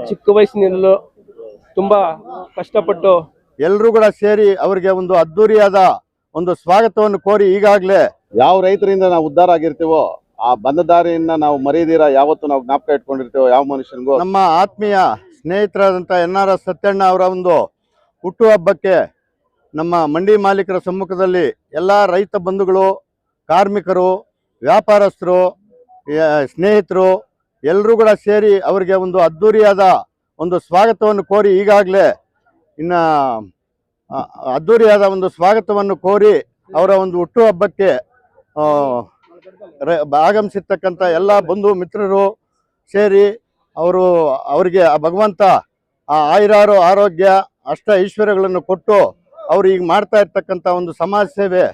ಚಿಕ್ಕ ವಯಸ್ಸಿನಿಂದಲೂ ತುಂಬಾ ಕಷ್ಟಪಟ್ಟು ಎಲ್ಲರೂ ಕೂಡ ಸೇರಿ ಅವರಿಗೆ ಒಂದು ಅದ್ದೂರಿಯಾದ ಒಂದು ಸ್ವಾಗತವನ್ನು ಕೋರಿ ಈಗಾಗಲೇ ಯಾವ ರೈತರಿಂದ ನಾವು ಉದ್ಧಾರ ಆಗಿರ್ತೀವೋ ಆ ಬಂದ ದಾರಿಯನ್ನ ನಾವು ಮರೀದಿರ ಯಾವತ್ತು ನಾವು ಜ್ಞಾಪಕ ಇಟ್ಕೊಂಡಿರ್ತೀವೋ ಯಾವ ಮನುಷ್ಯನಿಗೂ ನಮ್ಮ ಆತ್ಮೀಯ ಸ್ನೇಹಿತರಾದಂಥ NRS ಸತ್ಯಣ್ಣ ಅವರ ಒಂದು ಹುಟ್ಟುಹಬ್ಬಕ್ಕೆ ನಮ್ಮ ಮಂಡಿ ಮಾಲೀಕರ ಸಮ್ಮುಖದಲ್ಲಿ ಎಲ್ಲ ರೈತ ಬಂಧುಗಳು, ಕಾರ್ಮಿಕರು, ವ್ಯಾಪಾರಸ್ಥರು, ಸ್ನೇಹಿತರು ಎಲ್ಲರೂ ಕೂಡ ಸೇರಿ ಅವರಿಗೆ ಒಂದು ಅದ್ದೂರಿಯಾದ ಒಂದು ಸ್ವಾಗತವನ್ನು ಕೋರಿ ಈಗಾಗಲೇ ಅದ್ದೂರಿಯಾದ ಒಂದು ಸ್ವಾಗತವನ್ನು ಕೋರಿ ಅವರ ಒಂದು ಹುಟ್ಟುಹಬ್ಬಕ್ಕೆ ಆಗಮಿಸಿರ್ತಕ್ಕಂಥ ಎಲ್ಲ ಬಂಧು ಮಿತ್ರರು ಸೇರಿ ಅವರಿಗೆ ಆ ಭಗವಂತ ಆ ಆಯುರಾರು ಆರೋಗ್ಯ ಅಷ್ಟ ಐಶ್ವರ್ಯಗಳನ್ನು ಕೊಟ್ಟು ಅವರು ಈಗ ಮಾಡ್ತಾ ಇರ್ತಕ್ಕಂಥ ಒಂದು ಸಮಾಜ ಸೇವೆ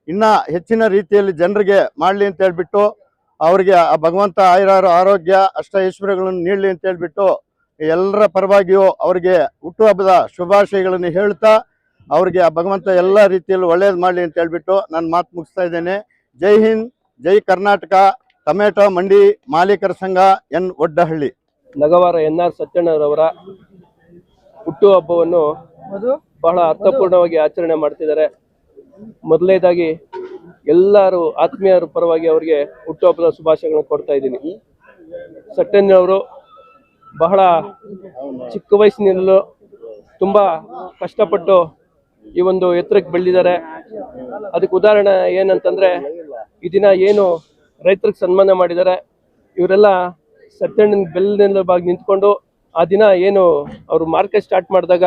ಇನ್ನೂ ಹೆಚ್ಚಿನ ರೀತಿಯಲ್ಲಿ ಜನರಿಗೆ ಮಾಡಲಿ ಅಂತ ಹೇಳ್ಬಿಟ್ಟು ಅವರಿಗೆ ಆ ಭಗವಂತ ಆಯುರಾರು ಆರೋಗ್ಯ ಅಷ್ಟ ಐಶ್ವರ್ಯಗಳನ್ನು ನೀಡಲಿ ಅಂತ ಹೇಳ್ಬಿಟ್ಟು ಎಲ್ಲರ ಪರವಾಗಿಯೂ ಅವರಿಗೆ ಹುಟ್ಟುಹಬ್ಬದ ಶುಭಾಶಯಗಳನ್ನು ಹೇಳ್ತಾ ಅವರಿಗೆ ಆ ಭಗವಂತ ಎಲ್ಲ ರೀತಿಯಲ್ಲಿ ಒಳ್ಳೇದು ಮಾಡಲಿ ಅಂತ ಹೇಳ್ಬಿಟ್ಟು ನಾನು ಮಾತು ಮುಗಿಸ್ತಾ ಇದ್ದೇನೆ. ಜೈ ಹಿಂದ್, ಜೈ ಕರ್ನಾಟಕ. ಟೊಮೆಟೊ ಮಂಡಿ ಮಾಲೀಕರ ಸಂಘ ಎನ್ ಒಡ್ಡಹಳ್ಳಿ. ನಗವಾರ NR ಸತ್ಯಣ್ಣರವರ ಹುಟ್ಟುಹಬ್ಬವನ್ನು ಬಹಳ ಅರ್ಥಪೂರ್ಣವಾಗಿ ಆಚರಣೆ ಮಾಡ್ತಿದ್ದಾರೆ. ಮೊದಲನೇದಾಗಿ ಎಲ್ಲರೂ ಆತ್ಮೀಯರ ಪರವಾಗಿ ಅವರಿಗೆ ಹುಟ್ಟುಹಬ್ಬದ ಶುಭಾಶಯಗಳನ್ನು ಕೊಡ್ತಾ ಇದ್ದೀನಿ. ಸತ್ಯಣ್ಣವರು ಬಹಳ ಚಿಕ್ಕ ವಯಸ್ಸಿನಿಂದಲೂ ತುಂಬಾ ಕಷ್ಟಪಟ್ಟು ಈ ಒಂದು ಎತ್ತರಕ್ಕೆ ಬೆಳೆದಿದ್ದಾರೆ. ಅದಕ್ಕೆ ಉದಾಹರಣೆ ಏನಂತಂದ್ರೆ ಈ ದಿನ ಏನು ರೈತರಿಗೆ ಸನ್ಮಾನ ಮಾಡಿದ್ದಾರೆ, ಇವರೆಲ್ಲ ಸತ್ಯಣ್ಣನ ಬೆನ್ನೆಲುಬಾಗಿ ನಿಂತ್ಕೊಂಡು ಆ ದಿನ ಏನು ಅವರು ಮಾರ್ಕೆಟ್ ಸ್ಟಾರ್ಟ್ ಮಾಡಿದಾಗ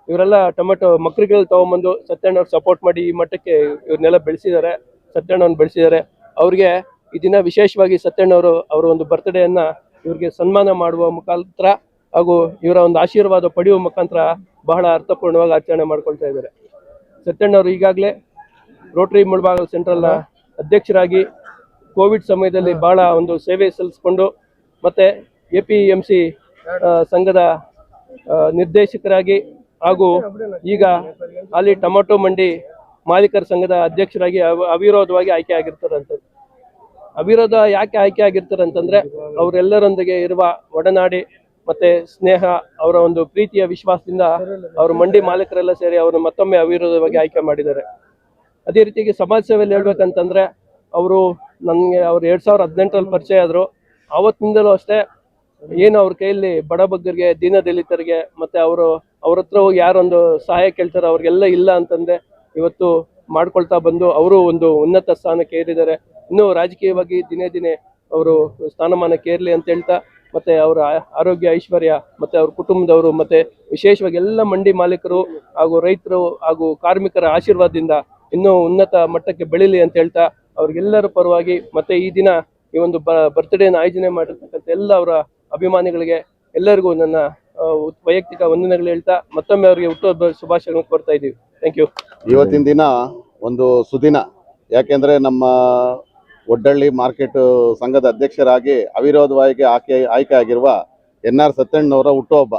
ಇವರೆಲ್ಲ ಟೊಮೆಟೊ ಮಕ್ಕಳುಗಳು ತಗೊಂಬಂದು ಸತ್ಯಣ್ಣವ್ರು ಸಪೋರ್ಟ್ ಮಾಡಿ ಈ ಮಟ್ಟಕ್ಕೆ ಇವ್ರನ್ನೆಲ್ಲ ಬೆಳೆಸಿದ್ದಾರೆ, ಸತ್ಯಣ್ಣವ್ರನ್ನ ಬೆಳೆಸಿದ್ದಾರೆ. ಅವ್ರಿಗೆ ಈ ದಿನ ವಿಶೇಷವಾಗಿ ಸತ್ಯಣ್ಣವರು ಅವರ ಒಂದು ಬರ್ತ್ಡೇಯನ್ನ ಇವ್ರಿಗೆ ಸನ್ಮಾನ ಮಾಡುವ ಮುಖಾಂತರ ಹಾಗೂ ಇವರ ಒಂದು ಆಶೀರ್ವಾದ ಪಡೆಯುವ ಮುಖಾಂತರ ಬಹಳ ಅರ್ಥಪೂರ್ಣವಾಗಿ ಆಚರಣೆ ಮಾಡ್ಕೊಳ್ತಾ ಇದ್ದಾರೆ. ಸತ್ಯಣ್ಣವರು ಈಗಾಗಲೇ ರೋಟರಿ ಮುಳಬಾಗಿಲು ಸೆಂಟ್ರಲ್ನ ಅಧ್ಯಕ್ಷರಾಗಿ ಕೋವಿಡ್ ಸಮಯದಲ್ಲಿ ಬಹಳ ಒಂದು ಸೇವೆ ಸಲ್ಲಿಸಿಕೊಂಡು ಮತ್ತೆ APMC ಸಂಘದ ನಿರ್ದೇಶಕರಾಗಿ ಹಾಗೂ ಈಗ ಅಲ್ಲಿ ಟೊಮೆಟೊ ಮಂಡಿ ಮಾಲೀಕರ ಸಂಘದ ಅಧ್ಯಕ್ಷರಾಗಿ ಅವಿರೋಧವಾಗಿ ಆಯ್ಕೆ ಆಗಿರ್ತಾರಂತ. ಅವಿರೋಧ ಯಾಕೆ ಆಯ್ಕೆ ಆಗಿರ್ತಾರಂತಂದ್ರೆ ಅವರೆಲ್ಲರೊಂದಿಗೆ ಇರುವ ಒಡನಾಡಿ ಮತ್ತೆ ಸ್ನೇಹ, ಅವರ ಒಂದು ಪ್ರೀತಿಯ ವಿಶ್ವಾಸದಿಂದ ಅವರು ಮಂಡಿ ಮಾಲೀಕರೆಲ್ಲ ಸೇರಿ ಅವರು ಮತ್ತೊಮ್ಮೆ ಅವಿರೋಧವಾಗಿ ಆಯ್ಕೆ ಮಾಡಿದ್ದಾರೆ. ಅದೇ ರೀತಿಯಾಗಿ ಸಮಾಜ ಸೇವೆಯಲ್ಲಿ ಹೇಳ್ಬೇಕಂತಂದ್ರೆ ಅವರು ನನಗೆ ಅವ್ರು 2018ರಲ್ಲಿ ಪರಿಚಯ ಆದರು. ಆವತ್ತಿನಿಂದಲೂ ಅಷ್ಟೇ ಏನು ಅವ್ರ ಕೈಯಲ್ಲಿ ಬಡಬಗ್ಗರಿಗೆ, ದೀನದಲಿತರಿಗೆ ಮತ್ತೆ ಅವ್ರ ಹತ್ರ ಹೋಗಿ ಯಾರೊಂದು ಸಹಾಯ ಕೇಳ್ತಾರೋ ಅವ್ರಿಗೆಲ್ಲ ಇಲ್ಲ ಅಂತಂದ್ರೆ ಇವತ್ತು ಮಾಡ್ಕೊಳ್ತಾ ಬಂದು ಅವರು ಒಂದು ಉನ್ನತ ಸ್ಥಾನಕ್ಕೆ ಏರಿದ್ದಾರೆ. ಇನ್ನೂ ರಾಜಕೀಯವಾಗಿ ದಿನೇ ದಿನೇ ಅವರು ಸ್ಥಾನಮಾನಕ್ಕೆ ಏರಲಿ ಅಂತ ಹೇಳ್ತಾ ಮತ್ತೆ ಅವರ ಆರೋಗ್ಯ ಐಶ್ವರ್ಯ ಮತ್ತೆ ಅವ್ರ ಕುಟುಂಬದವರು ಮತ್ತೆ ವಿಶೇಷವಾಗಿ ಎಲ್ಲ ಮಂಡಿ ಮಾಲೀಕರು ಹಾಗೂ ರೈತರು ಹಾಗೂ ಕಾರ್ಮಿಕರ ಆಶೀರ್ವಾದದಿಂದ ಇನ್ನೂ ಉನ್ನತ ಮಟ್ಟಕ್ಕೆ ಬೆಳೀಲಿ ಅಂತ ಹೇಳ್ತಾ ಅವ್ರಿಗೆಲ್ಲರ ಪರವಾಗಿ ಮತ್ತೆ ಈ ದಿನ ಈ ಒಂದು ಬರ್ತ್ಡೇನ ಆಯೋಜನೆ ಮಾಡಿರ್ತಕ್ಕಂಥ ಎಲ್ಲ ಅವರ ಅಭಿಮಾನಿಗಳಿಗೆ ಎಲ್ಲರಿಗೂ ನನ್ನ ವೈಯಕ್ತಿಕ ವಂದನೆಗಳು ಹೇಳ್ತಾ ಮತ್ತೊಮ್ಮೆ ಅವರಿಗೆ ಹುಟ್ಟುಹಬ್ಬ ಶುಭಾಶಯಗಳನ್ನು ಕೊಡ್ತಾ ಇದ್ದೀವಿ. Thank you. ಇವತ್ತಿನ ದಿನ ಒಂದು ಸುದಿನ, ಯಾಕೆಂದ್ರೆ ನಮ್ಮ ಒಡ್ಡಳ್ಳಿ ಮಾರ್ಕೆಟ್ ಸಂಘದ ಅಧ್ಯಕ್ಷರಾಗಿ ಅವಿರೋಧವಾಗಿ ಆಯ್ಕೆ ಆಗಿರುವ NR ಸತ್ಯಣ್ಣವರ ಹುಟ್ಟುಹಬ್ಬ.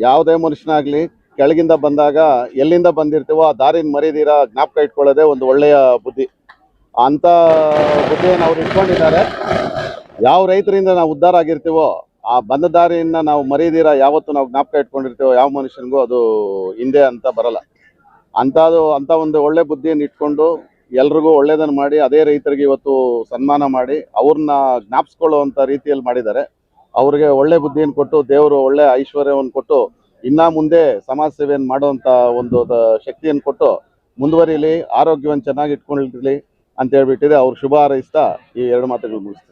ಯಾವುದೇ ಮನುಷ್ಯನಾಗ್ಲಿ ಕೆಳಗಿಂದ ಬಂದಾಗ ಎಲ್ಲಿಂದ ಬಂದಿರ್ತೀವೋ ಆ ದಾರಿನ ಮರೀದಿರ ಜ್ಞಾಪಕ ಇಟ್ಕೊಳ್ಳೋದೇ ಒಂದು ಒಳ್ಳೆಯ ಬುದ್ಧಿ. ಅಂತ ಬುದ್ಧಿಯನ್ನು ಅವ್ರು ಇಟ್ಕೊಂಡಿದ್ದಾರೆ. ಯಾವ ರೈತರಿಂದ ನಾವು ಉದ್ಧಾರ ಆಗಿರ್ತೀವೋ ಆ ಬಂದ ದಾರಿಯನ್ನ ನಾವು ಮರೀದಿರ ಯಾವತ್ತು ನಾವು ಜ್ಞಾಪಕ ಇಟ್ಕೊಂಡಿರ್ತೀವೋ ಯಾವ ಮನುಷ್ಯನಿಗೂ ಅದು ಹಿಂದೆ ಅಂತ ಬರಲ್ಲ. ಅಂತ ಒಂದು ಒಳ್ಳೆ ಬುದ್ಧಿಯನ್ನು ಇಟ್ಕೊಂಡು ಎಲ್ರಿಗೂ ಒಳ್ಳೇದನ್ನು ಮಾಡಿ ಅದೇ ರೈತರಿಗೆ ಇವತ್ತು ಸನ್ಮಾನ ಮಾಡಿ ಅವ್ರನ್ನ ಜ್ಞಾಪಿಸ್ಕೊಳ್ಳುವಂಥ ರೀತಿಯಲ್ಲಿ ಮಾಡಿದ್ದಾರೆ. ಅವ್ರಿಗೆ ಒಳ್ಳೆ ಬುದ್ಧಿಯನ್ನು ಕೊಟ್ಟು ದೇವರು ಒಳ್ಳೆ ಐಶ್ವರ್ಯವನ್ನು ಕೊಟ್ಟು ಇನ್ನ ಮುಂದೆ ಸಮಾಜ ಸೇವೆಯನ್ನು ಮಾಡುವಂಥ ಒಂದು ಶಕ್ತಿಯನ್ನು ಕೊಟ್ಟು ಮುಂದುವರಿಲಿ, ಆರೋಗ್ಯವನ್ನು ಚೆನ್ನಾಗಿ ಇಟ್ಕೊಂಡಿರ್ಲಿ ಅಂತ ಹೇಳ್ಬಿಟ್ಟಿದೆ. ಅವ್ರು ಶುಭ ಹಾರೈಸ್ತಾ ಈ ಎರಡು ಮಾತುಗಳು ಮುಗಿಸ್ತಾರೆ.